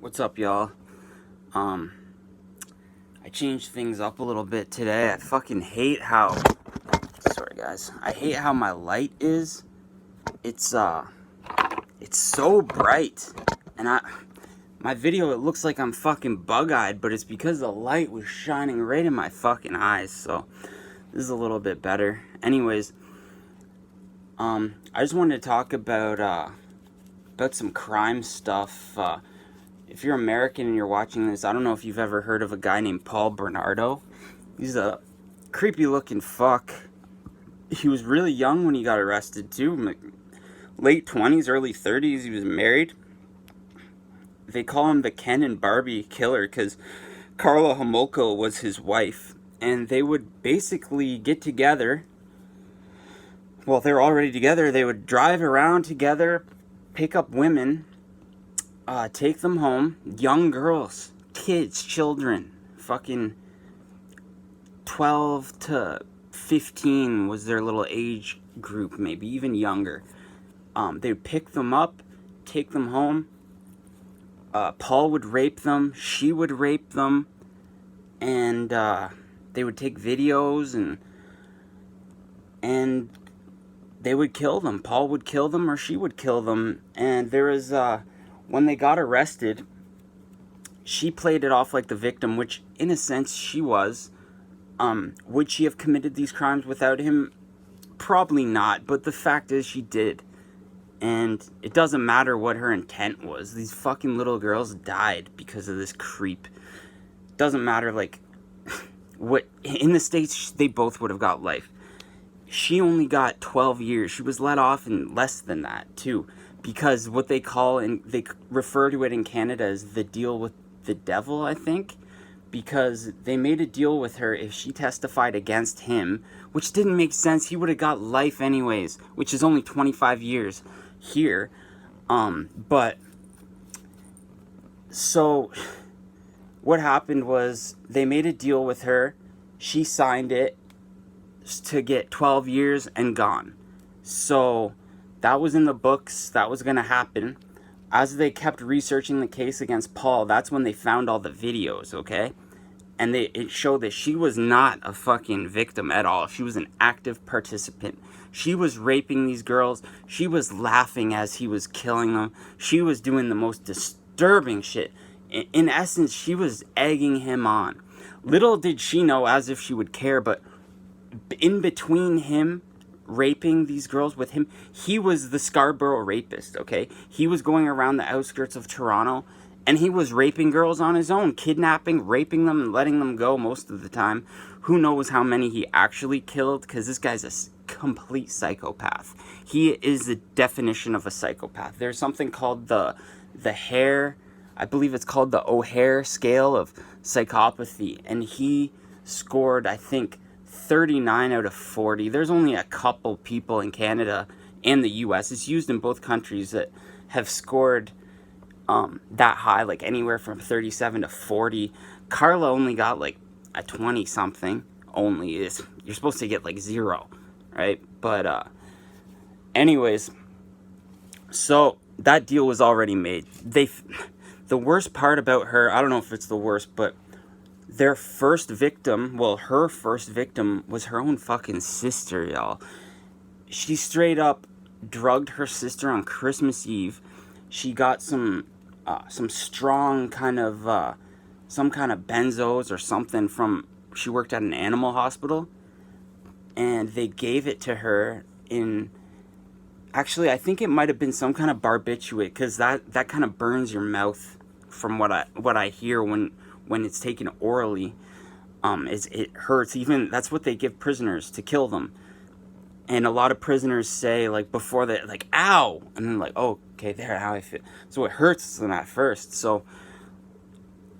What's up, y'all? I changed things up a little bit today. I fucking hate how... Sorry, guys. I hate how my light is. It's so bright. And my video, it looks like I'm fucking bug-eyed, but it's because the light was shining right in my fucking eyes, so this is a little bit better. Anyways, I just wanted to talk about some crime stuff. If you're American and you're watching this, I don't know if you've ever heard of a guy named Paul Bernardo. He's a creepy looking fuck. He was really young when he got arrested too. Late 20s, early 30s. He was married. They call him the Ken and Barbie killer because Karla Homolka was his wife. And they would basically get together. Well, they were already together. They would drive around together, pick up women, take them home, young girls, kids, children, fucking 12 to 15 was their little age group, maybe even younger. They would pick them up, take them home. Paul would rape them, she would rape them, and they would take videos and they would kill them. Paul would kill them or she would kill them. And there was when they got arrested, she played it off like the victim, which in a sense she was. Would she have committed these crimes without him? Probably not, but the fact is she did. And it doesn't matter what her intent was. These fucking little girls died because of this creep. Doesn't matter, like, what, in the States, they both would have got life. She only got 12 years. She was let off in less than that, too. Because what they call, and they refer to it in Canada as the deal with the devil, I think. Because they made a deal with her if she testified against him, which didn't make sense. He would have got life anyways, which is only 25 years here. But, so, what happened was, they made a deal with her. She signed it to get 12 years and gone. So that was in the books. That was going to happen. As they kept researching the case against Paul, that's when they found all the videos, okay? And it showed that she was not a fucking victim at all. She was an active participant. She was raping these girls. She was laughing as he was killing them. She was doing the most disturbing shit. In essence, she was egging him on. Little did she know, as if she would care, but in between him raping these girls with him, he was the Scarborough rapist, okay? He was going around the outskirts of Toronto, and he was raping girls on his own, kidnapping, raping them, and letting them go most of the time. Who knows how many he actually killed, because this guy's a complete psychopath. He is the definition of a psychopath. There's something called the Hare, I believe it's called the O'Hare scale of psychopathy, and he scored, I think, 39 out of 40. There's only a couple people in Canada and the US, it's used in both countries, that have scored that high, like anywhere from 37 to 40. Karla only got like a 20 something only. You're supposed to get like 0, right? But anyways, so that deal was already made. The worst part about her, I don't know if it's the worst, but their first victim, well, her first victim was her own fucking sister, y'all. She straight up drugged her sister on Christmas Eve. She got some strong kind of, some kind of benzos or something from, she worked at an animal hospital. And they gave it to her in, actually, I think it might have been some kind of barbiturate, because that kind of burns your mouth from what I hear when it's taken orally. It hurts. Even that's what they give prisoners to kill them. And a lot of prisoners say, like, before they, like, ow, and then like, oh, okay, there, how I feel. So it hurts them at first. So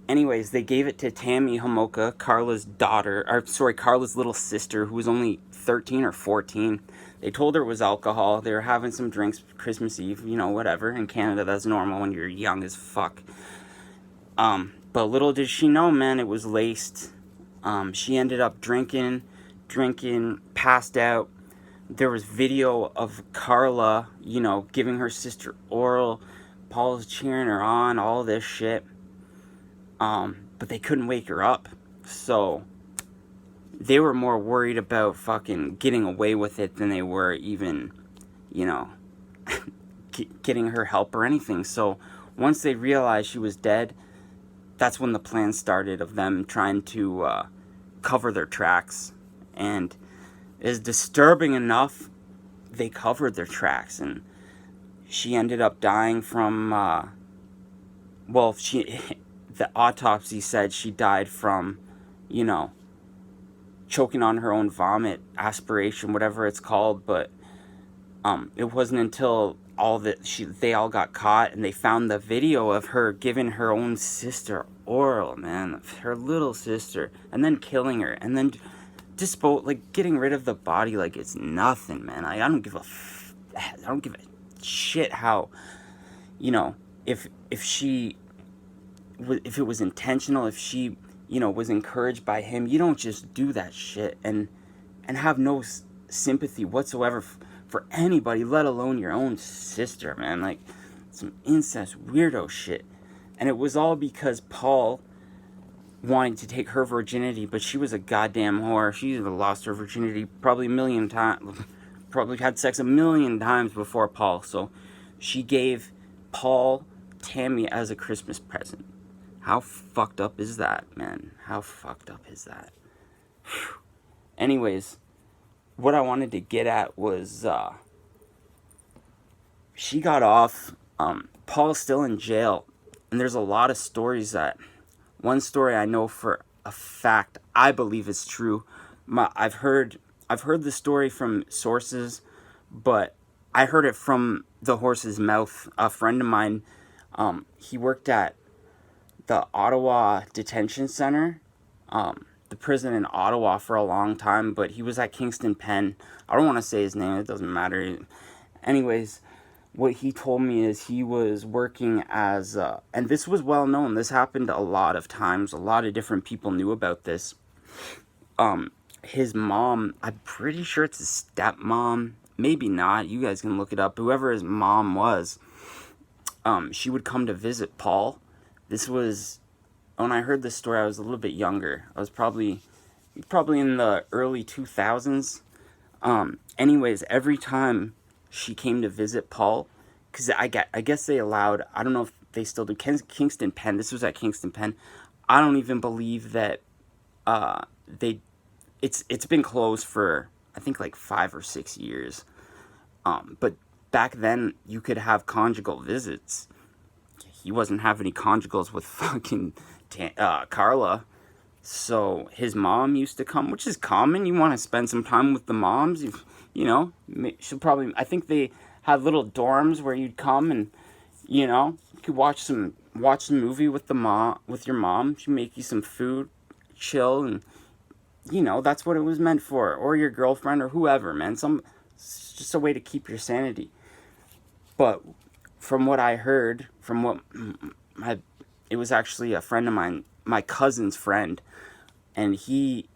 anyways, they gave it to Tammy Homolka, Karla's daughter, or sorry, Karla's little sister, who was only 13 or 14. They told her it was alcohol. They were having some drinks Christmas Eve, you know, whatever. In Canada, that's normal when you're young as fuck. But little did she know, man, it was laced. She ended up drinking, passed out. There was video of Karla, you know, giving her sister oral. Paul's cheering her on, all this shit. But they couldn't wake her up. So they were more worried about fucking getting away with it than they were even, you know, getting her help or anything. So once they realized she was dead, that's when the plan started of them trying to cover their tracks. And is disturbing enough, they covered their tracks, and she ended up dying from, the autopsy said she died from, you know, choking on her own vomit, aspiration, whatever it's called. But it wasn't until they all got caught and they found the video of her giving her own sister oral, man, her little sister, and then killing her, and then getting rid of the body like it's nothing, man. I don't give a shit how, you know, if it was intentional, if she, you know, was encouraged by him. You don't just do that shit and have no sympathy whatsoever for anybody, let alone your own sister, man. Like, some incest weirdo shit. And it was all because Paul wanted to take her virginity, but she was a goddamn whore. She lost her virginity probably a million times, probably had sex a million times before Paul. So she gave Paul Tammy as a Christmas present. How fucked up is that, man? How fucked up is that? Whew. Anyways, what I wanted to get at was, she got off. Paul's still in jail, and there's a lot of stories that. One story I know for a fact, I believe is true. I've heard the story from sources, but I heard it from the horse's mouth. A friend of mine, he worked at the Ottawa detention center, the prison in Ottawa for a long time, but he was at Kingston Pen. I don't want to say his name, it doesn't matter. Anyways, what he told me is he was working as, and this was well known, this happened a lot of times, a lot of different people knew about this. His mom, I'm pretty sure it's his stepmom, maybe not, you guys can look it up, whoever his mom was, she would come to visit Paul. This was, when I heard this story, I was a little bit younger. I was probably in the early 2000s. Anyways, every time she came to visit Paul, because I guess they allowed, I don't know if they still do, Kingston Pen, this was at Kingston Pen. I don't even believe that it's been closed for, I think, like 5 or 6 years. But back then, you could have conjugal visits. He wasn't having any conjugals with fucking Carla. So his mom used to come, which is common. You want to spend some time with the moms. You know, she'll probably, I think they had little dorms where you'd come and, you know, you could watch some movie with your mom. She'd make you some food, chill, and, you know, that's what it was meant for. Or your girlfriend or whoever, man. It's just a way to keep your sanity. But from what I heard, it was actually a friend of mine, my cousin's friend, and he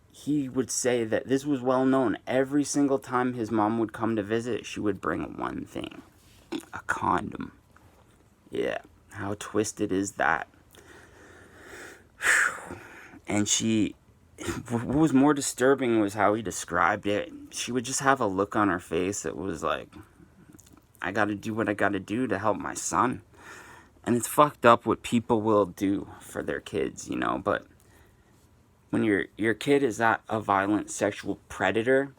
would say that this was well known. Every single time his mom would come to visit, she would bring one thing: a condom. Yeah, how twisted is that? And what was more disturbing was how he described it. She would just have a look on her face that was like, I gotta do what I gotta do to help my son. And it's fucked up what people will do for their kids, you know, but when your kid is not a violent sexual predator,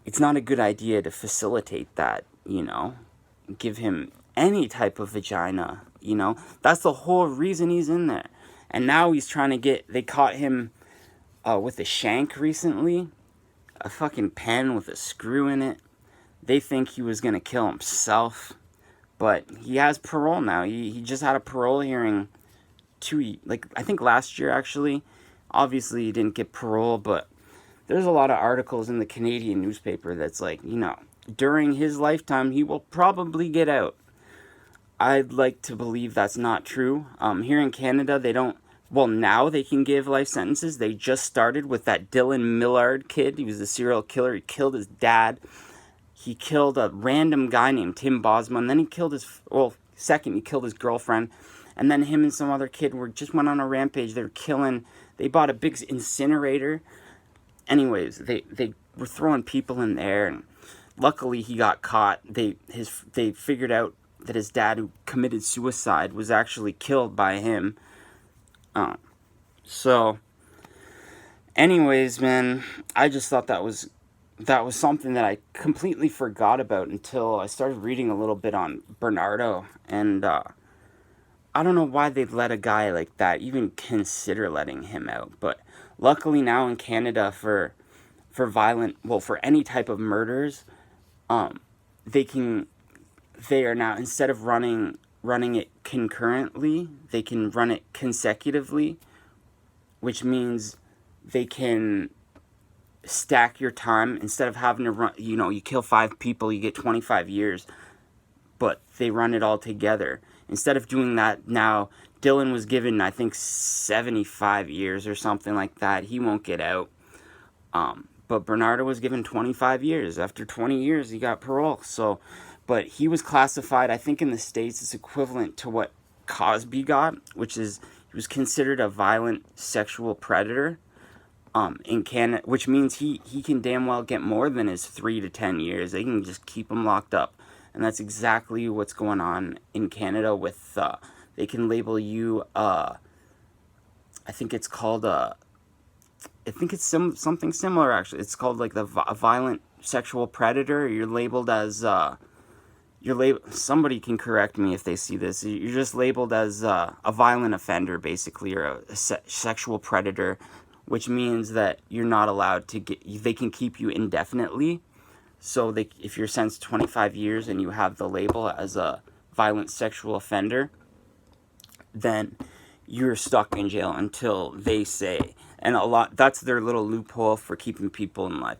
it's not a good idea to facilitate that, you know. Give him any type of vagina, you know. That's the whole reason he's in there. And now he's trying to they caught him with a shank recently. A fucking pen with a screw in it. They think he was going to kill himself. But he has parole now. He just had a parole hearing I think last year, actually. Obviously, he didn't get parole, but there's a lot of articles in the Canadian newspaper that's like, you know, during his lifetime, he will probably get out. I'd like to believe that's not true. Here in Canada, they don't, well, now they can give life sentences. They just started with that Dylan Millard kid. He was a serial killer. He killed his dad. He killed a random guy named Tim Bosma, and then he killed second he killed his girlfriend. And then him and some other kid just went on a rampage. They bought a big incinerator. Anyways, they were throwing people in there, and luckily he got caught. They figured out that his dad, who committed suicide, was actually killed by him. So anyways, man, I just thought that was something that I completely forgot about until I started reading a little bit on Bernardo. And I don't know why they'd let a guy like that even consider letting him out. But luckily now in Canada, for any type of murders, they are now, instead of running it concurrently, they can run it consecutively, which means they can stack your time. Instead of having to run, you kill 5 people, you get 25 years, but they run it all together. Instead of doing that now, Dylan was given, I think, 75 years or something like that. He won't get out. But Bernardo was given 25 years. After 20 years, he got parole. So, but he was classified, I think in the States, it's equivalent to what Cosby got, which is, he was considered a violent sexual predator. In Canada, which means he can damn well get more than his 3 to 10 years. They can just keep him locked up. And that's exactly what's going on in Canada with, they can label you, I think it's called, I think it's something similar, actually. It's called, like, a violent sexual predator. You're labeled as, somebody can correct me if they see this. You're just labeled as a violent offender, basically, or a sexual predator, which means that you're not allowed to they can keep you indefinitely. So if you're sentenced 25 years and you have the label as a violent sexual offender, then you're stuck in jail until they say, and that's their little loophole for keeping people in life.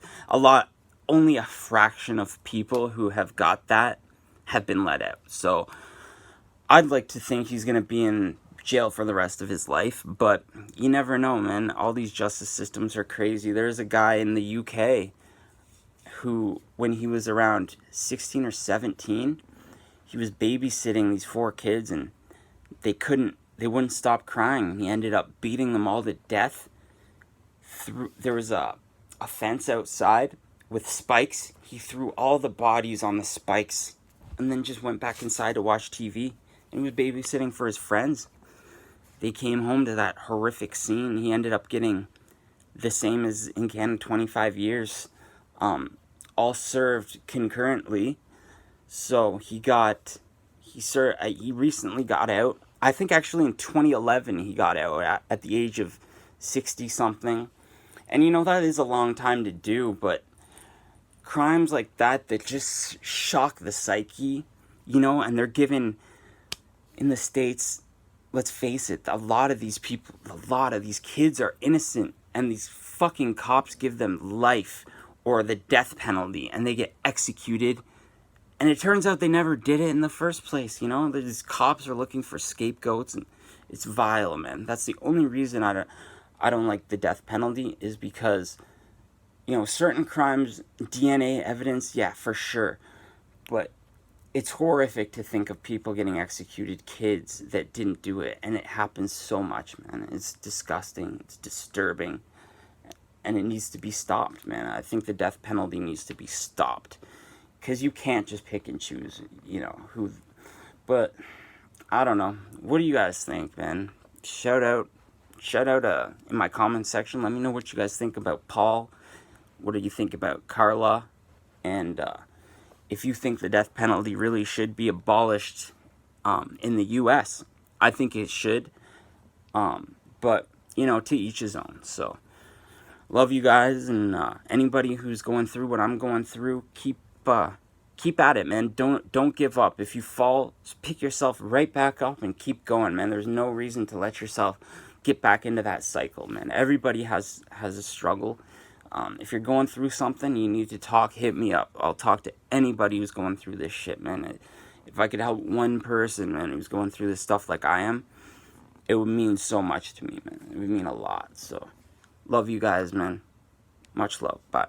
Only a fraction of people who have got that have been let out. So I'd like to think he's going to be in jail for the rest of his life, but you never know, man. All these justice systems are crazy. There's a guy in the UK who, when he was around 16 or 17, he was babysitting these 4 kids, and they wouldn't stop crying. He ended up beating them all to death. There was a fence outside with spikes. He threw all the bodies on the spikes and then just went back inside to watch TV. And he was babysitting for his friends. They came home to that horrific scene. He ended up getting the same as in Canada, 25 years, all served concurrently. So he recently got out. I think actually in 2011 he got out at the age of 60 something. And that is a long time to do, but crimes like that just shock the psyche, and they're given, in the States, let's face it, a lot of these kids are innocent, and these fucking cops give them life or the death penalty, and they get executed. And it turns out they never did it in the first place, These cops are looking for scapegoats, and it's vile, man. That's the only reason I don't like the death penalty, is because, certain crimes, DNA evidence, yeah, for sure. But it's horrific to think of people getting executed, kids that didn't do it. And it happens so much, man. It's disgusting. It's disturbing. And it needs to be stopped, man. I think the death penalty needs to be stopped. Because you can't just pick and choose, who. But, I don't know. What do you guys think, man? Shout out in my comment section. Let me know what you guys think about Paul. What do you think about Carla? And if you think the death penalty really should be abolished in the U.S., I think it should. But, to each his own. So, love you guys. And anybody who's going through what I'm going through, keep at it, man. Don't give up. If you fall, just pick yourself right back up and keep going, man. There's no reason to let yourself get back into that cycle, man. Everybody has a struggle. If you're going through something, you need to talk, hit me up. I'll talk to anybody who's going through this shit, man. If I could help one person, man, who's going through this stuff like I am, it would mean so much to me, man. It would mean a lot. So, love you guys, man. Much love. Bye.